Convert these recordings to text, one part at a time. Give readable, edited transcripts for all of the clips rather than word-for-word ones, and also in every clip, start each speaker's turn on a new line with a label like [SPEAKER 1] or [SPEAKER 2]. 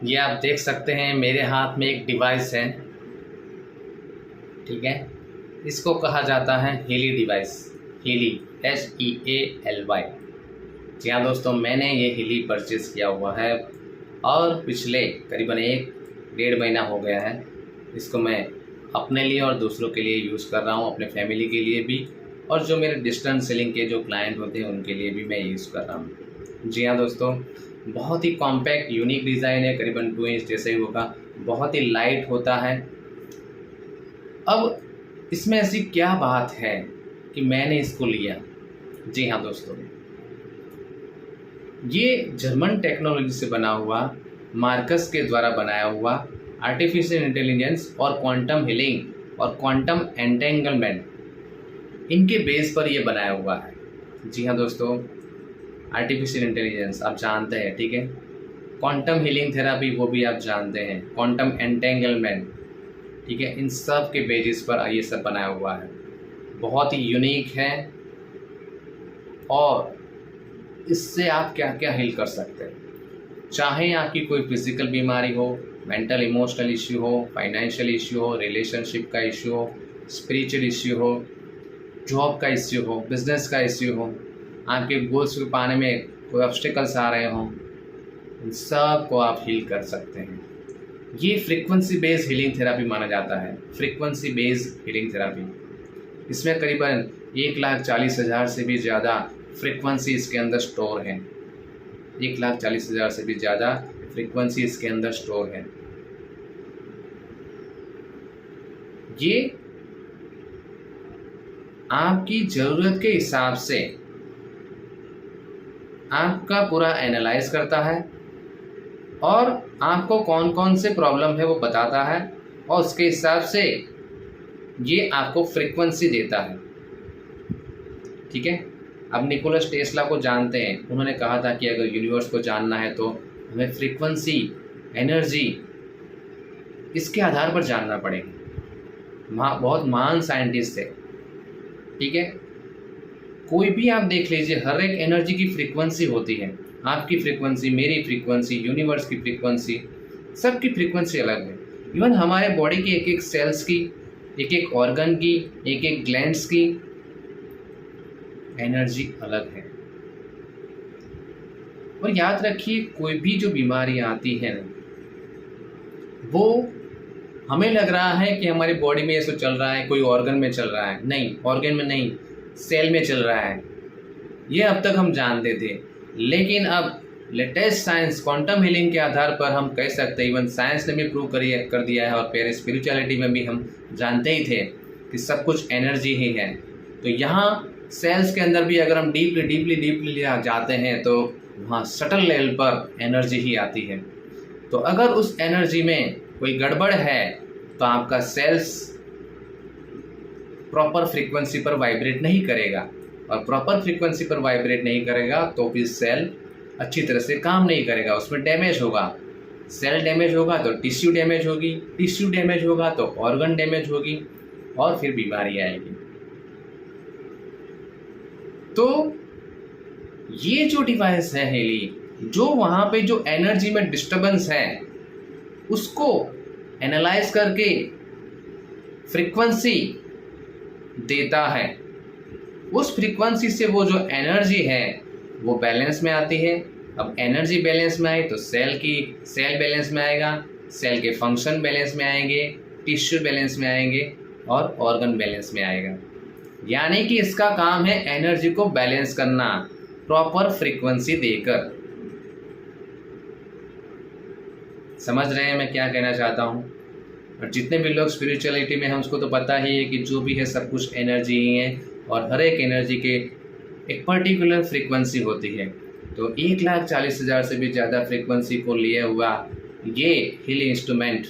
[SPEAKER 1] ये आप देख सकते हैं मेरे हाथ में एक डिवाइस है, ठीक है। इसको कहा जाता है हीली डिवाइस, हीली HEALY। जी हाँ दोस्तों, मैंने ये हीली परचेज़ किया हुआ है और पिछले करीबन 1 डेढ़ महीना हो गया है। इसको मैं अपने लिए और दूसरों के लिए यूज़ कर रहा हूँ, अपने फैमिली के लिए भी, और जो मेरे डिस्टेंस सेलिंग के जो क्लाइंट होते हैं उनके लिए भी मैं यूज़ कर रहा हूँ। जी हाँ दोस्तों, बहुत ही कॉम्पैक्ट यूनिक डिज़ाइन है, करीबन 2 इंच जैसे ही होगा, बहुत ही लाइट होता है। अब इसमें ऐसी क्या बात है कि मैंने इसको लिया? जी हाँ दोस्तों, ये जर्मन टेक्नोलॉजी से बना हुआ, मार्कस के द्वारा बनाया हुआ आर्टिफिशियल इंटेलिजेंस और क्वांटम हीलिंग और क्वांटम एंटेंगलमेंट, इनके बेस पर ये बनाया हुआ है। जी हाँ दोस्तों, आर्टिफिशियल इंटेलिजेंस आप जानते हैं, ठीक है। क्वांटम हीलिंग थेरापी वो भी आप जानते हैं, क्वांटम एंटेंगलमेंट, ठीक है। इन सब के बेसिस पर ये सब बनाया हुआ है, बहुत ही यूनिक है। और इससे आप क्या क्या हील कर सकते हैं, चाहे आपकी कोई फिजिकल बीमारी हो, मेंटल इमोशनल इश्यू हो, फाइनेंशियल इश्यू हो, रिलेशनशिप का इश्यू हो, स्पिरिचुअल इश्यू हो, जॉब का इश्यू हो, बिजनेस का इश्यू हो, आपके गोल्स को पाने में कोई ऑब्स्टिकल्स आ रहे हों, इन सब को आप हील कर सकते हैं। ये फ्रीक्वेंसी बेस्ड हीलिंग थेरापी माना जाता है, फ्रीक्वेंसी बेस्ड हीलिंग थेरापी। इसमें करीबन 1,40,000 से भी ज़्यादा फ्रीक्वेंसी इसके अंदर स्टोर है, 1,40,000 से भी ज़्यादा फ्रीक्वेंसी इसके अंदर स्टोर है। ये आपकी ज़रूरत के हिसाब से आपका पूरा एनालाइज करता है और आपको कौन कौन से प्रॉब्लम है वो बताता है, और उसके हिसाब से ये आपको फ्रीक्वेंसी देता है, ठीक है। अब निकोलस टेस्ला को जानते हैं, उन्होंने कहा था कि अगर यूनिवर्स को जानना है तो हमें फ्रीक्वेंसी, एनर्जी, इसके आधार पर जानना पड़ेगा। बहुत महान साइंटिस्ट थे, ठीक है। कोई भी आप देख लीजिए, हर एक एनर्जी की फ्रीक्वेंसी होती है, आपकी फ्रीक्वेंसी, मेरी फ्रीक्वेंसी, यूनिवर्स की फ्रीक्वेंसी, सबकी फ्रीक्वेंसी अलग है। इवन हमारे बॉडी की एक एक सेल्स की, एक एक ऑर्गन की, एक एक ग्लैंड्स की एनर्जी अलग है। और याद रखिए, कोई भी जो बीमारी आती है ना, वो हमें लग रहा है कि हमारी बॉडी में ऐसा चल रहा है, कोई ऑर्गन में चल रहा है, नहीं, ऑर्गन में नहीं, सेल में चल रहा है। ये अब तक हम जानते थे, लेकिन अब लेटेस्ट साइंस, क्वांटम हीलिंग के आधार पर हम कह सकते हैं, इवन साइंस ने भी प्रूव कर दिया है, और फिर स्पिरिचुअलिटी में भी हम जानते ही थे कि सब कुछ एनर्जी ही है। तो यहाँ सेल्स के अंदर भी अगर हम डीपली जाते हैं तो वहाँ सटल लेवल पर एनर्जी ही आती है। तो अगर उस एनर्जी में कोई गड़बड़ है तो आपका सेल्स प्रॉपर फ्रीक्वेंसी पर वाइब्रेट नहीं करेगा, और प्रॉपर फ्रीक्वेंसी पर वाइब्रेट नहीं करेगा तो फिर सेल अच्छी तरह से काम नहीं करेगा, उसमें डैमेज होगा। सेल डैमेज होगा तो टिश्यू डैमेज होगी, टिश्यू डैमेज होगा तो ऑर्गन डैमेज होगी, और फिर बीमारी आएगी। तो ये जो डिवाइस है हीली, जो वहाँ पे जो एनर्जी में डिस्टर्बेंस है उसको एनालाइज करके फ्रीक्वेंसी देता है। उस फ्रीक्वेंसी से वो जो एनर्जी है वो बैलेंस में आती है। अब एनर्जी बैलेंस में आई तो सेल बैलेंस में आएगा, सेल के फंक्शन बैलेंस में आएंगे, टिश्यू बैलेंस में आएंगे, और ऑर्गन बैलेंस में आएगा। यानी कि इसका काम है एनर्जी को बैलेंस करना, प्रॉपर फ्रीक्वेंसी देकर। समझ रहे हैं मैं क्या कहना चाहता हूँ? और जितने भी लोग स्पिरिचुअलिटी में हैं उसको तो पता ही है कि जो भी है सब कुछ एनर्जी ही है, और हर एक एनर्जी के एक पर्टिकुलर फ्रीक्वेंसी होती है। तो 1,40,000 से भी ज़्यादा फ्रीक्वेंसी को लिए हुआ ये हीलिंग इंस्ट्रूमेंट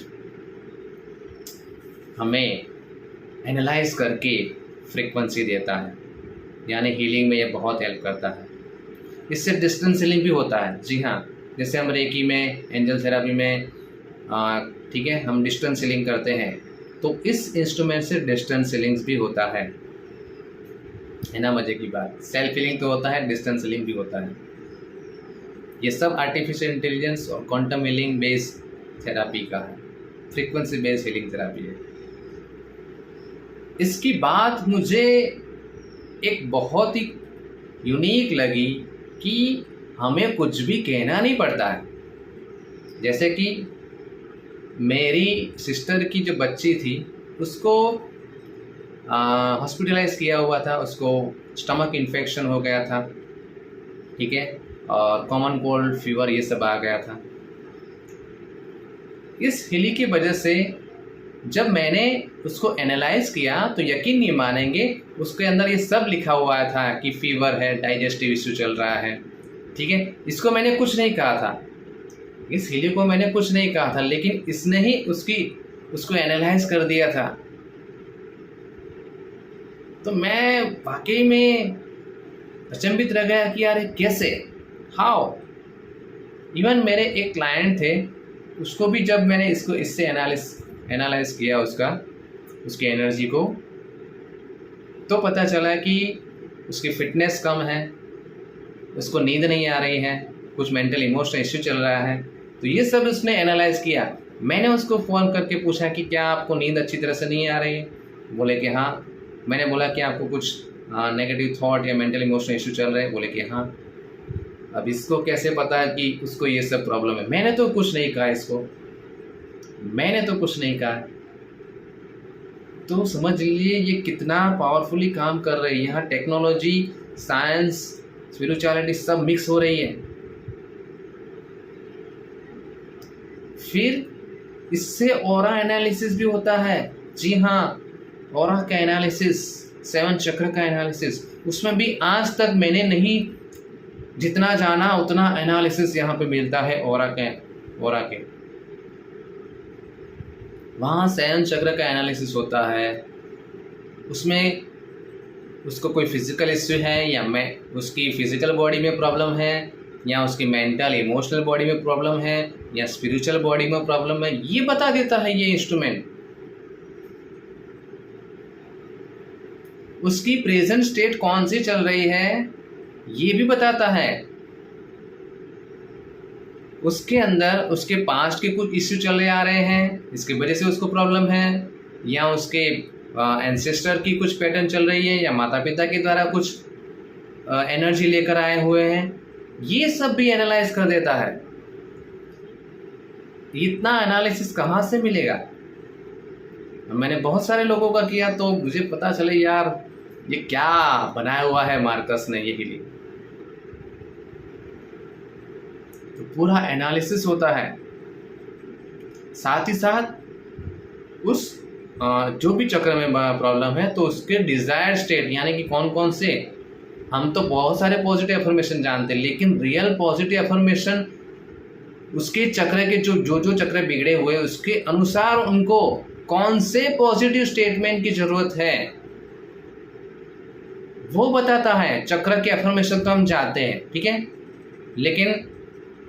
[SPEAKER 1] हमें एनालाइज करके फ्रीक्वेंसी देता है, यानी हीलिंग में ये बहुत हेल्प करता है। इससे डिस्टेंस हीलिंग भी होता है। जी हाँ, जैसे हम रेकी में, एंजल थेरापी में, ठीक है, हम डिस्टेंस हीलिंग करते हैं, तो इस इंस्ट्रूमेंट से डिस्टेंस हीलिंग भी होता है ना। मज़े की बात, सेल्फ हीलिंग तो होता है, डिस्टेंस हीलिंग भी होता है। ये सब आर्टिफिशियल इंटेलिजेंस और क्वांटम हीलिंग बेस्ड थेरापी का है, फ्रीक्वेंसी बेस्ड हीलिंग थेरापी है। इसकी बात मुझे एक बहुत ही यूनिक लगी कि हमें कुछ भी कहना नहीं पड़ता है। जैसे कि मेरी सिस्टर की जो बच्ची थी उसको हॉस्पिटलाइज किया हुआ था, उसको स्टमक इन्फेक्शन हो गया था, ठीक है, और कॉमन कोल्ड फीवर ये सब आ गया था। इस हिली की वजह से जब मैंने उसको एनालाइज किया तो यकीन नहीं मानेंगे, उसके अंदर ये सब लिखा हुआ था कि फीवर है, डाइजेस्टिव इश्यू चल रहा है, ठीक है। इसको मैंने कुछ नहीं कहा था, इस हिली को मैंने कुछ नहीं कहा था, लेकिन इसने ही उसको एनालाइज कर दिया था। तो मैं वाकई में अचंभित रह गया कि यार कैसे, हाउ। इवन मेरे एक क्लाइंट थे, उसको भी जब मैंने इससे एनालाइज किया उसकी एनर्जी को, तो पता चला कि उसकी फिटनेस कम है, उसको नींद नहीं आ रही है, कुछ मेंटल इमोशनल इश्यू चल रहा है। तो ये सब उसने एनालाइज किया। मैंने उसको फ़ोन करके पूछा कि क्या आपको नींद अच्छी तरह से नहीं आ रही है? बोले कि हाँ। मैंने बोला कि आपको कुछ नेगेटिव थॉट या मेंटल इमोशनल इश्यू चल रहे हैं? बोले कि हाँ। अब इसको कैसे पता है कि उसको ये सब प्रॉब्लम है? मैंने तो कुछ नहीं कहा इसको, मैंने तो कुछ नहीं कहा। तो समझ लीजिए ये कितना पावरफुली काम कर रही है। यहाँ टेक्नोलॉजी, साइंस, स्पिरिचुअलिटी सब मिक्स हो रही है। फिर इससे ऑरा एनालिसिस भी होता है। जी हाँ, ऑरा का एनालिसिस, 7 चक्र का एनालिसिस, उसमें भी आज तक मैंने नहीं जितना जाना उतना एनालिसिस यहाँ पे मिलता है ऑरा के। वहाँ 7 चक्र का एनालिसिस होता है। उसमें उसको कोई फिजिकल इश्यू है या उसकी फिजिकल बॉडी में प्रॉब्लम है, या उसकी मेंटल इमोशनल बॉडी में प्रॉब्लम है, या स्पिरिचुअल बॉडी में प्रॉब्लम है, ये बता देता है ये इंस्ट्रूमेंट। उसकी प्रेजेंट स्टेट कौन सी चल रही है ये भी बताता है। उसके अंदर उसके पास्ट के कुछ इश्यू चले आ रहे हैं, इसकी वजह से उसको प्रॉब्लम है, या उसके एंसेस्टर की कुछ पैटर्न चल रही है, या माता पिता के द्वारा कुछ एनर्जी लेकर आए हुए हैं, ये सब भी एनालाइज कर देता है। इतना एनालिसिस कहाँ से मिलेगा? मैंने बहुत सारे लोगों का किया तो मुझे पता चले यार ये क्या बनाया हुआ है मार्कस ने ये हिली। तो पूरा एनालिसिस होता है। साथ ही साथ उस जो भी चक्र में प्रॉब्लम है तो उसके डिजायर्ड स्टेट, यानी कि कौन कौन से, हम तो बहुत सारे पॉजिटिव अफर्मेशन जानते हैं, लेकिन रियल पॉजिटिव अफर्मेशन उसके चक्र के जो चक्र बिगड़े हुए उसके अनुसार उनको कौन से पॉजिटिव स्टेटमेंट की जरूरत है वो बताता है। चक्र के अफर्मेशन तो हम जानते हैं, ठीक है, लेकिन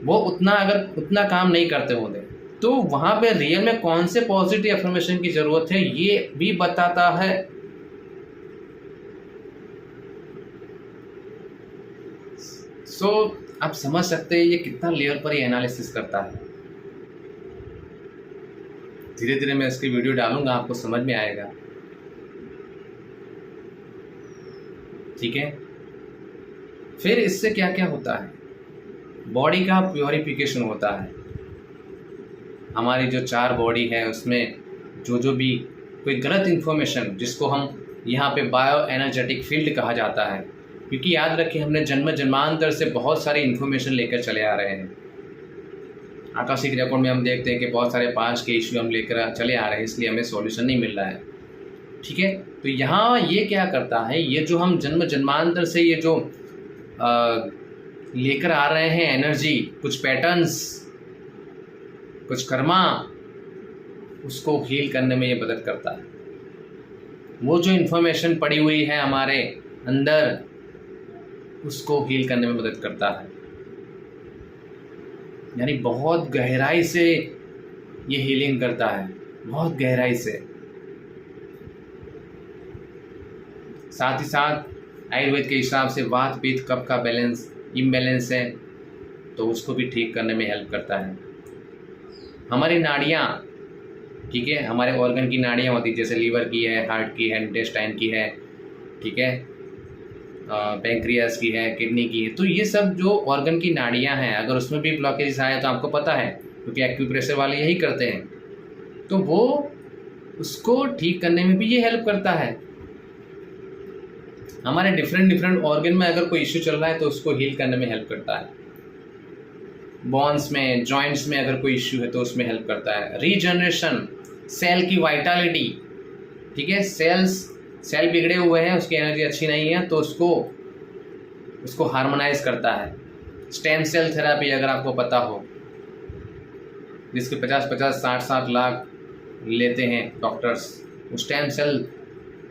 [SPEAKER 1] वो उतना काम नहीं करते होते, तो वहाँ पे रियल में कौन से पॉजिटिव अफर्मेशन की जरूरत है ये भी बताता है। आप समझ सकते हैं ये कितना लेवल पर ये एनालिसिस करता है। धीरे धीरे मैं इसकी वीडियो डालूंगा, आपको समझ में आएगा, ठीक है। फिर इससे क्या क्या होता है? बॉडी का प्योरिफिकेशन होता है। हमारी जो 4 बॉडी है उसमें जो भी कोई गलत इन्फॉर्मेशन, जिसको हम यहाँ पे बायो एनर्जेटिक फील्ड कहा जाता है, क्योंकि याद रखिए हमने जन्मांतर से बहुत सारी इन्फॉर्मेशन लेकर चले आ रहे हैं। आकाशिक रिकॉर्ड में हम देखते हैं कि बहुत सारे पास्ट के इश्यू हम लेकर चले आ रहे हैं, इसलिए हमें सॉल्यूशन नहीं मिल रहा है, ठीक है। तो यहाँ ये क्या करता है, ये जो हम जन्मांतर से ये जो लेकर आ रहे हैं एनर्जी, कुछ पैटर्न्स, कुछ कर्मा, उसको हील करने में ये मदद करता है। वो जो इन्फॉर्मेशन पड़ी हुई है हमारे अंदर उसको हील करने में मदद करता है। यानी बहुत गहराई से ये हीलिंग करता है, बहुत गहराई से। साथ ही साथ आयुर्वेद के हिसाब से वात पित्त कफ का बैलेंस इम्बैलेंस है तो उसको भी ठीक करने में हेल्प करता है। हमारी नाड़ियाँ, ठीक है, हमारे ऑर्गन की नाड़ियाँ होती है, जैसे लीवर की है, हार्ट की है, इंटेस्टाइन की है, ठीक है, पैंक्रियास की है, किडनी की है। तो ये सब जो ऑर्गन की नाड़ियाँ हैं, अगर उसमें भी ब्लॉकेज आए तो आपको पता है, क्योंकि एक्यूप्रेशर वाले यही करते हैं, तो वो उसको ठीक करने में भी ये हेल्प करता है। हमारे डिफरेंट ऑर्गन में अगर कोई इश्यू चल रहा है तो उसको हील करने में हेल्प करता है। बोन्स में, जॉइंट्स में अगर कोई इश्यू है तो उसमें हेल्प करता है। रीजनरेशन, सेल की वाइटलिटी, ठीक है, सेल बिगड़े हुए हैं, उसकी एनर्जी अच्छी नहीं है, तो उसको हार्मोनाइज करता है। स्टेम सेल थेरेपी अगर आपको पता हो, जिसके 50-50, 60-60 लाख लेते हैं डॉक्टर्स, वो स्टेम सेल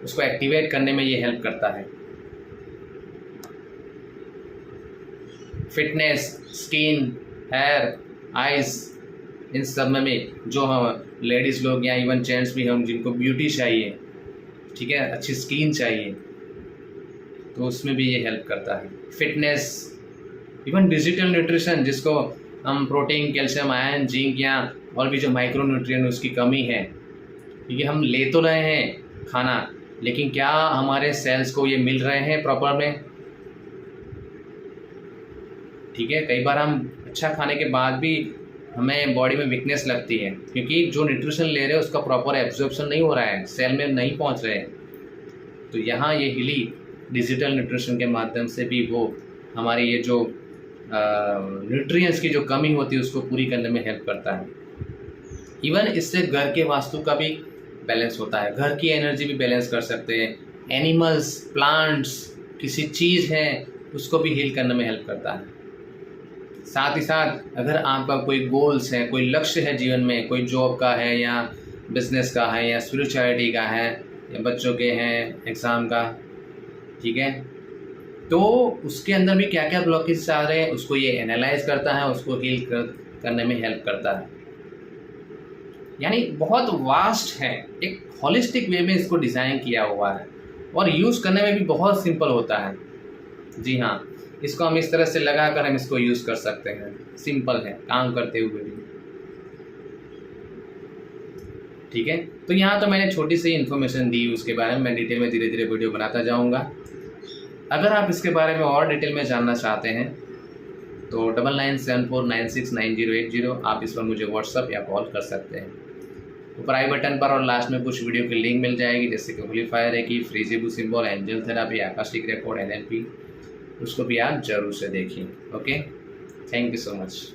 [SPEAKER 1] उसको एक्टिवेट करने में ये हेल्प करता है। फिटनेस, स्किन, हेयर, आइज, इन सब में भी जो हम लेडीज़ लोग या इवन जेंट्स भी हम जिनको ब्यूटी चाहिए, ठीक है, अच्छी स्किन चाहिए, तो उसमें भी ये हेल्प करता है। फिटनेस, इवन डिजिटल न्यूट्रिशन, जिसको हम प्रोटीन, कैल्शियम, आयरन, जिंक या और भी जो माइक्रो न्यूट्रिएंट उसकी कमी है, क्योंकि हम ले तो रहे हैं खाना, लेकिन क्या हमारे सेल्स को ये मिल रहे हैं प्रॉपर में, ठीक है। कई बार हम अच्छा खाने के बाद भी हमें बॉडी में वीकनेस लगती है, क्योंकि जो न्यूट्रिशन ले रहे हैं उसका प्रॉपर एब्जॉर्प्शन नहीं हो रहा है, सेल में नहीं पहुंच रहे हैं। तो यहाँ ये हिली डिजिटल न्यूट्रिशन के माध्यम से भी वो हमारी ये जो न्यूट्रिएंट्स की जो कमी होती है उसको पूरी करने में हेल्प करता है। इवन इससे घर के वास्तु का भी बैलेंस होता है, घर की एनर्जी भी बैलेंस कर सकते हैं। एनिमल्स, प्लांट्स, किसी चीज़ है उसको भी हील करने में हेल्प करता है। साथ ही साथ अगर आपका कोई गोल्स है, कोई लक्ष्य है जीवन में, कोई जॉब का है या बिजनेस का है या स्पिरिचुअलिटी का है या बच्चों के हैं एग्ज़ाम का, ठीक है, तो उसके अंदर भी क्या क्या ब्लॉकेज आ रहे हैं उसको ये एनालाइज करता है, उसको हील करने में हेल्प करता है। यानी बहुत वास्ट है, एक होलिस्टिक वे में इसको डिज़ाइन किया हुआ है और यूज़ करने में भी बहुत सिंपल होता है। जी हाँ, इसको हम इस तरह से लगा कर हम इसको यूज़ कर सकते हैं, सिंपल है काम करते हुए भी, ठीक है। तो यहाँ तो मैंने छोटी सी इन्फॉर्मेशन दी उसके बारे में, मैं डिटेल में धीरे धीरे वीडियो बनाता जाऊँगा। अगर आप इसके बारे में और डिटेल में जानना चाहते हैं तो 9974969080 आप इस पर मुझे व्हाट्सअप या कॉल कर सकते हैं। ऊपर आई बटन पर और लास्ट में कुछ वीडियो की लिंक मिल जाएगी, जैसे कि होलीफायर है कि फ्रीजिबू symbol, angel therapy, Akashic record, NLP, उसको भी आप जरूर से देखिए। Okay, thank you so much.